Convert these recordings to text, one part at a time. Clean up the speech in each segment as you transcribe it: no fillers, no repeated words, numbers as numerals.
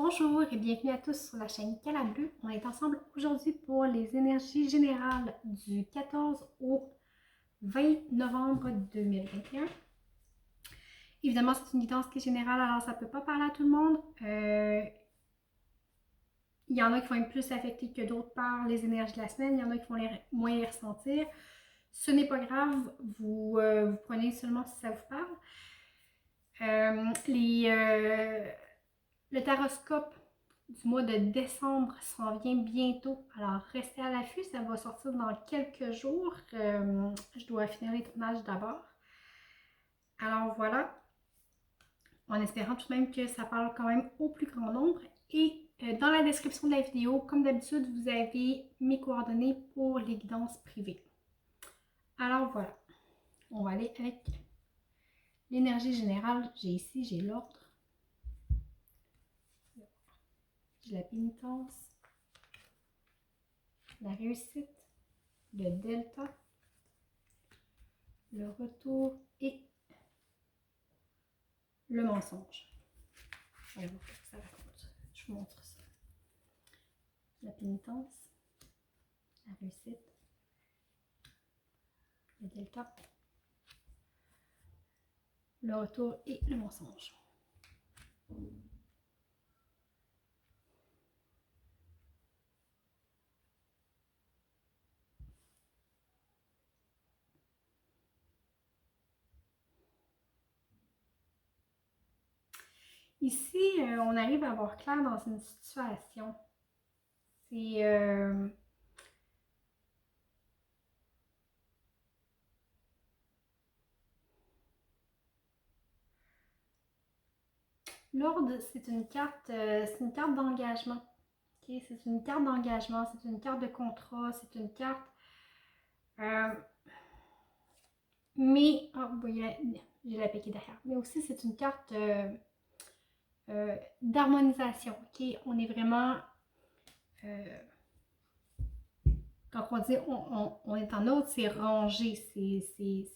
Bonjour et bienvenue à tous sur la chaîne Cala Bleu. On est ensemble aujourd'hui pour les énergies générales du 14 au 20 novembre 2021. Évidemment, c'est une guidance qui est générale, alors ça ne peut pas parler à tout le monde. Il y en a qui vont être plus affectés que d'autres par les énergies de la semaine. Il y en a qui vont moins les ressentir. Ce n'est pas grave, vous prenez seulement si ça vous parle. Le taroscope du mois de décembre s'en vient bientôt. Alors, restez à l'affût, ça va sortir dans quelques jours. Je dois finir les tournages d'abord. Alors voilà, en espérant tout de même que ça parle quand même au plus grand nombre. Et dans la description de la vidéo, comme d'habitude, vous avez mes coordonnées pour les guidances privées. Alors voilà, on va aller avec l'énergie générale. J'ai l'ordre. J'ai la pénitence, la réussite, le delta, le retour et le mensonge. Je vais voir ce que ça raconte. Je vous montre ça. La pénitence, la réussite, le delta, le retour et le mensonge. Ici, on arrive à voir clair dans une situation. C'est l'ordre, c'est une carte d'engagement. Okay? C'est une carte d'engagement, c'est une carte de contrat, c'est une carte. Mais, oh, vous voyez, j'ai la piquée derrière. Mais aussi, c'est une carte d'harmonisation. Okay? On est vraiment. Quand on dit on est en ordre, c'est rangé, c'est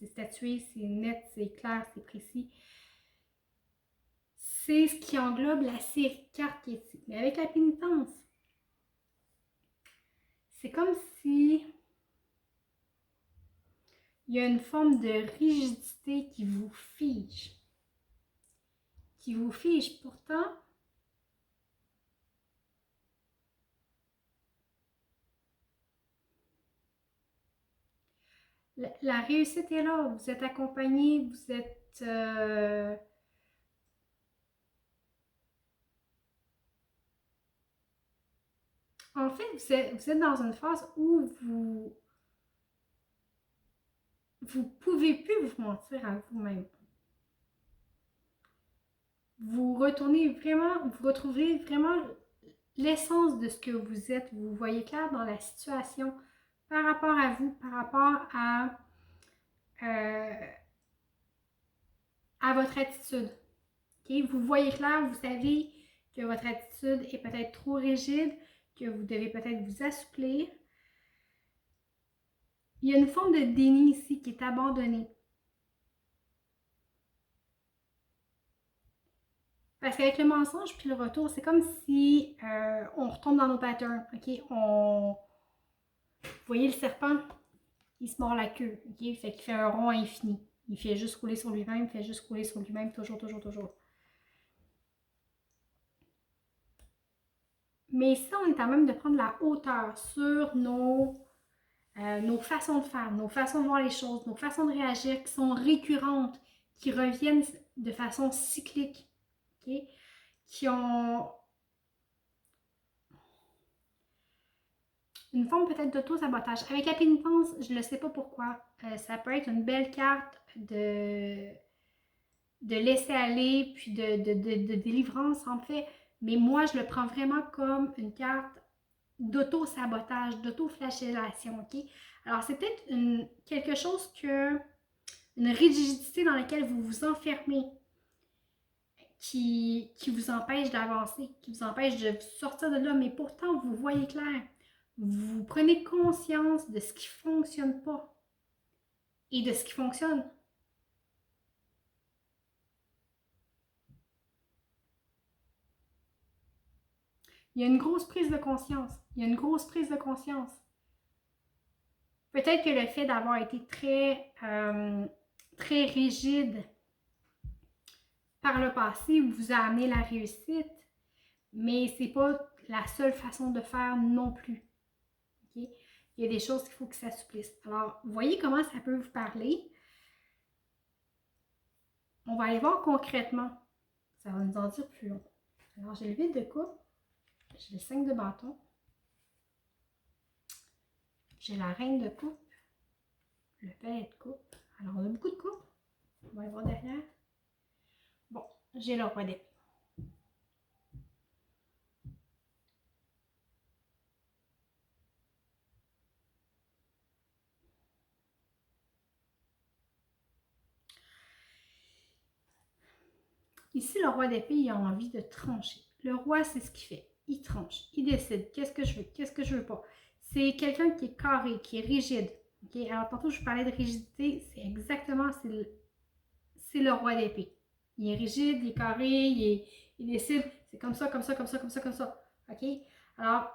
statué, c'est net, c'est clair, c'est précis. C'est ce qui englobe la série de cartes qui est ici. Mais avec la pénitence, c'est comme si il y a une forme de rigidité qui vous fige. Qui vous fige. Pourtant, la réussite est là. Vous êtes accompagné, vous êtes... En fait, vous êtes dans une phase où vous pouvez plus vous mentir à vous-même. Vous retrouvez vraiment l'essence de ce que vous êtes. Vous voyez clair dans la situation par rapport à vous, par rapport à votre attitude. Okay? Vous voyez clair, vous savez que votre attitude est peut-être trop rigide, que vous devez peut-être vous assouplir. Il y a une forme de déni ici qui est abandonnée. Parce qu'avec le mensonge puis le retour, c'est comme si on retombe dans nos patterns. Okay? Vous voyez le serpent, il se mord la queue. Okay? Fait qu'il fait un rond infini. Il fait juste rouler sur lui-même, toujours, toujours, toujours. Mais ici, on est à même de prendre la hauteur sur nos façons de faire, nos façons de voir les choses, nos façons de réagir qui sont récurrentes, qui reviennent de façon cyclique, okay? Qui ont une forme peut-être d'auto-sabotage. Avec la pénitence, je ne sais pas pourquoi. Ça peut être une belle carte de laisser aller, puis de délivrance en fait. Mais moi, je le prends vraiment comme une carte d'auto-sabotage, d'auto-flagellation, ok? Alors, c'est peut-être quelque chose une rigidité dans laquelle vous vous enfermez qui vous empêche d'avancer, qui vous empêche de sortir de là, mais pourtant, vous voyez clair. Vous prenez conscience de ce qui ne fonctionne pas et de ce qui fonctionne. Il y a une grosse prise de conscience. Il y a une grosse prise de conscience. Peut-être que le fait d'avoir été très rigide par le passé vous a amené la réussite, mais c'est pas la seule façon de faire non plus. Okay? Il y a des choses qu'il faut que ça s'assouplisse. Alors, voyez comment ça peut vous parler. On va aller voir concrètement. Ça va nous en dire plus long. Alors, j'ai le 8 de coupe, j'ai le 5 de bâton, j'ai la reine de coupe, le valet de coupe. Alors, on a beaucoup de coupes. On va aller voir derrière. Bon, j'ai le roi d'épée. Ici, le roi d'épée, il a envie de trancher. Le roi, c'est ce qu'il fait. Il tranche, il décide. Qu'est-ce que je veux, qu'est-ce que je veux pas. C'est quelqu'un qui est carré, qui est rigide. Okay? Alors, tantôt, je vous parlais de rigidité. C'est exactement, c'est le roi d'épée. Il est rigide, il est carré, il décide. C'est comme ça, comme ça, comme ça, comme ça, comme ça. OK? Alors,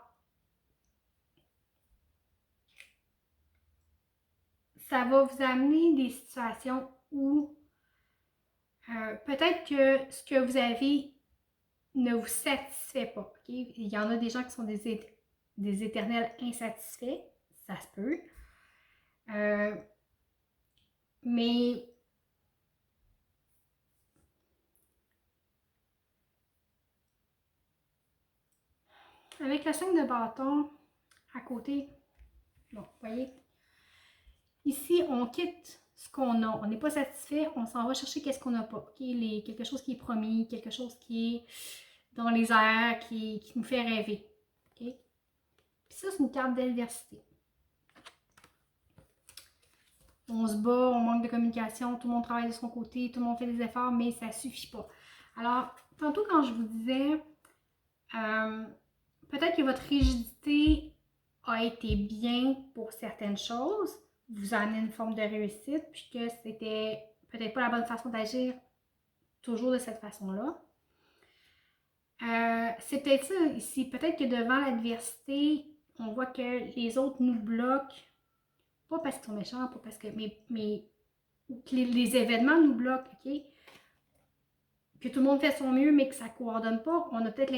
ça va vous amener des situations où peut-être que ce que vous avez ne vous satisfait pas. Okay? Il y en a des gens qui sont des éternels insatisfaits, ça se peut. Mais avec le 5 de bâton à côté, bon, vous voyez, ici, on quitte ce qu'on a. On n'est pas satisfait, on s'en va chercher qu'est-ce qu'on n'a pas. Okay? Quelque chose qui est promis, quelque chose qui est dans les airs, qui nous fait rêver. Okay? Puis ça, c'est une carte d'adversité. On se bat, on manque de communication, tout le monde travaille de son côté, tout le monde fait des efforts, mais ça ne suffit pas. Alors, tantôt quand je vous disais, peut-être que votre rigidité a été bien pour certaines choses, vous en avez une forme de réussite, puis que c'était peut-être pas la bonne façon d'agir toujours de cette façon-là. C'est peut-être ça ici. Peut-être que devant l'adversité, on voit que les autres nous bloquent. Pas parce qu'ils sont méchants, pas parce que. Mais que les événements nous bloquent, OK? Que tout le monde fait son mieux, mais que ça ne coordonne pas. On a peut-être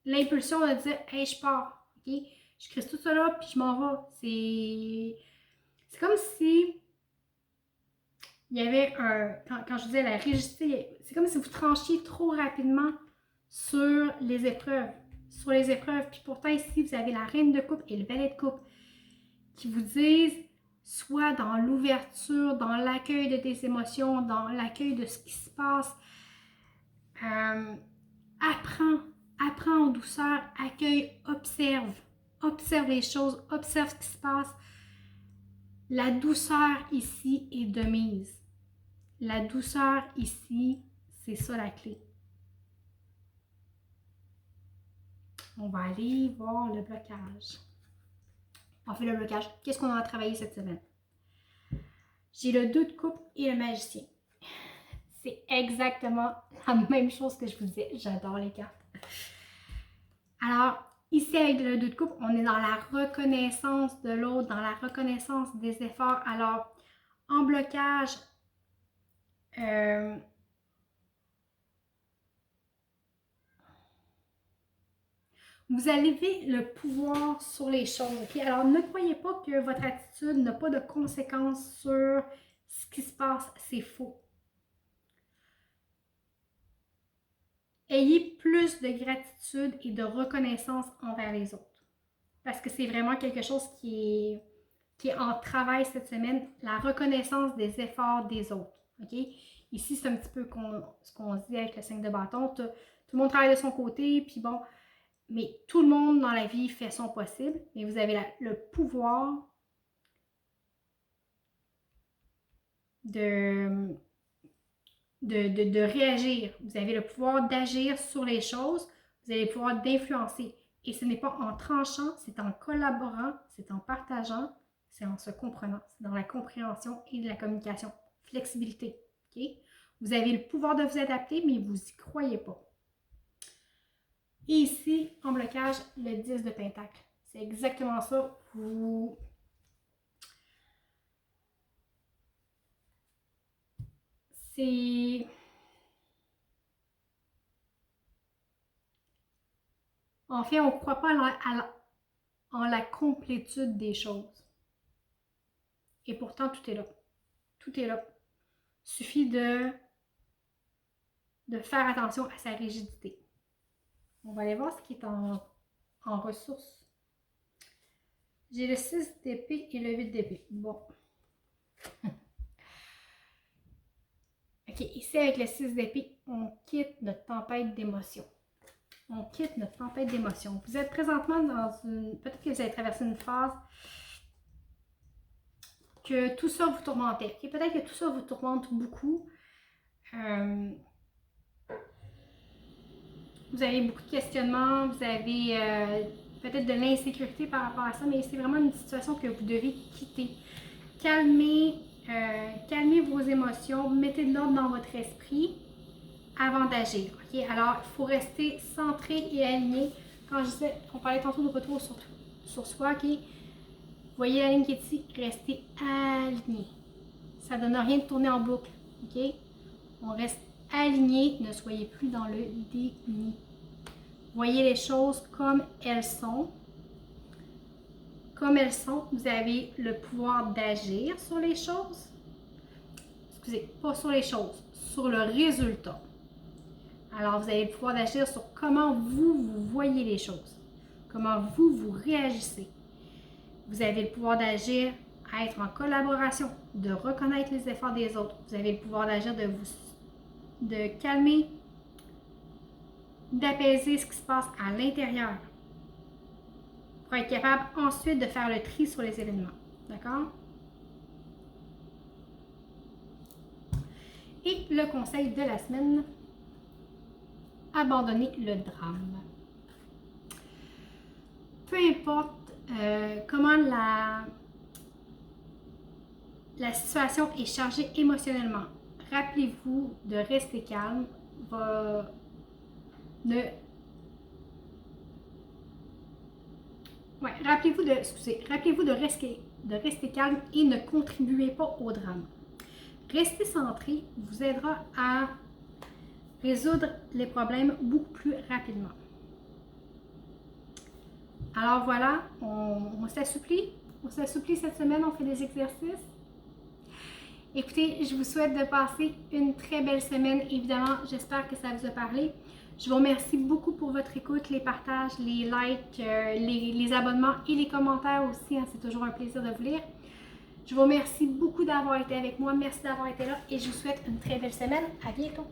l'impulsion de dire hey, je pars, OK? Je crée tout ça là, puis je m'en vais. C'est comme si il y avait quand je disais la rigidité, c'est comme si vous tranchiez trop rapidement sur les épreuves. Sur les épreuves. Puis pourtant, ici, vous avez la reine de coupe et le valet de coupe qui vous disent soit dans l'ouverture, dans l'accueil de tes émotions, dans l'accueil de ce qui se passe. Apprends en douceur, accueille, observe. Observe les choses, observe ce qui se passe. La douceur ici est de mise. La douceur ici, c'est ça la clé. On va aller voir le blocage. On fait le blocage. Qu'est-ce qu'on a travaillé cette semaine? J'ai le 2 de coupe et le magicien. C'est exactement la même chose que je vous disais. J'adore les cartes. Alors, ici, avec le 2 de coupe, on est dans la reconnaissance de l'autre, dans la reconnaissance des efforts. Alors, en blocage, vous avez le pouvoir sur les choses. Okay? Alors, ne croyez pas que votre attitude n'a pas de conséquences sur ce qui se passe. C'est faux. Ayez plus de gratitude et de reconnaissance envers les autres. Parce que c'est vraiment quelque chose qui est en travail cette semaine, la reconnaissance des efforts des autres. Okay? Ici, c'est un petit peu ce qu'on dit avec le 5 de bâton. Tout le monde travaille de son côté, puis bon, mais tout le monde dans la vie fait son possible, mais vous avez le pouvoir de réagir. Vous avez le pouvoir d'agir sur les choses, vous avez le pouvoir d'influencer. Et ce n'est pas en tranchant, c'est en collaborant, c'est en partageant, c'est en se comprenant. C'est dans la compréhension et de la communication. Flexibilité. Okay? Vous avez le pouvoir de vous adapter, mais vous n'y croyez pas. Et ici, en blocage, le 10 de pentacle. C'est exactement ça. C'est... En fait, on ne croit pas en la complétude des choses. Et pourtant, tout est là. Tout est là. Il suffit de faire attention à sa rigidité. On va aller voir ce qui est en ressources. J'ai le 6 d'épée et le 8 d'épée. Bon. Ok, ici avec le 6 d'épée, on quitte notre tempête d'émotions. On quitte notre tempête d'émotions. Vous êtes présentement dans une... Peut-être que vous avez traversé une phase que tout ça vous tourmentait. Okay? Peut-être que tout ça vous tourmente beaucoup. Vous avez beaucoup de questionnements, vous avez peut-être de l'insécurité par rapport à ça, mais c'est vraiment une situation que vous devez quitter. Calmez vos émotions, mettez de l'ordre dans votre esprit avant d'agir. Okay? Alors, il faut rester centré et aligné. Quand je disais, on parlait tantôt de retour sur soi, ok? Vous voyez la ligne qui est ici, restez aligné. Ça ne donne rien de tourner en boucle. Ok? On reste aligné, ne soyez plus dans le déni. Voyez les choses comme elles sont. Comme elles sont, vous avez le pouvoir d'agir sur les choses. Excusez, pas sur les choses, sur le résultat. Alors, vous avez le pouvoir d'agir sur comment vous voyez les choses, comment vous réagissez. Vous avez le pouvoir d'agir à être en collaboration, de reconnaître les efforts des autres. Vous avez le pouvoir d'agir de calmer, d'apaiser ce qui se passe à l'intérieur pour être capable ensuite de faire le tri sur les événements. D'accord? Et le conseil de la semaine, abandonner le drame. Peu importe comment la situation est chargée émotionnellement, rappelez-vous de rester calme, rappelez-vous de rester calme et ne contribuez pas au drame. Rester centré vous aidera à résoudre les problèmes beaucoup plus rapidement. Alors voilà, on s'assouplit. On s'assouplit cette semaine, on fait des exercices. Écoutez, je vous souhaite de passer une très belle semaine. Évidemment, j'espère que ça vous a parlé. Je vous remercie beaucoup pour votre écoute, les partages, les likes, les abonnements et les commentaires aussi. Hein, c'est toujours un plaisir de vous lire. Je vous remercie beaucoup d'avoir été avec moi. Merci d'avoir été là et je vous souhaite une très belle semaine. À bientôt!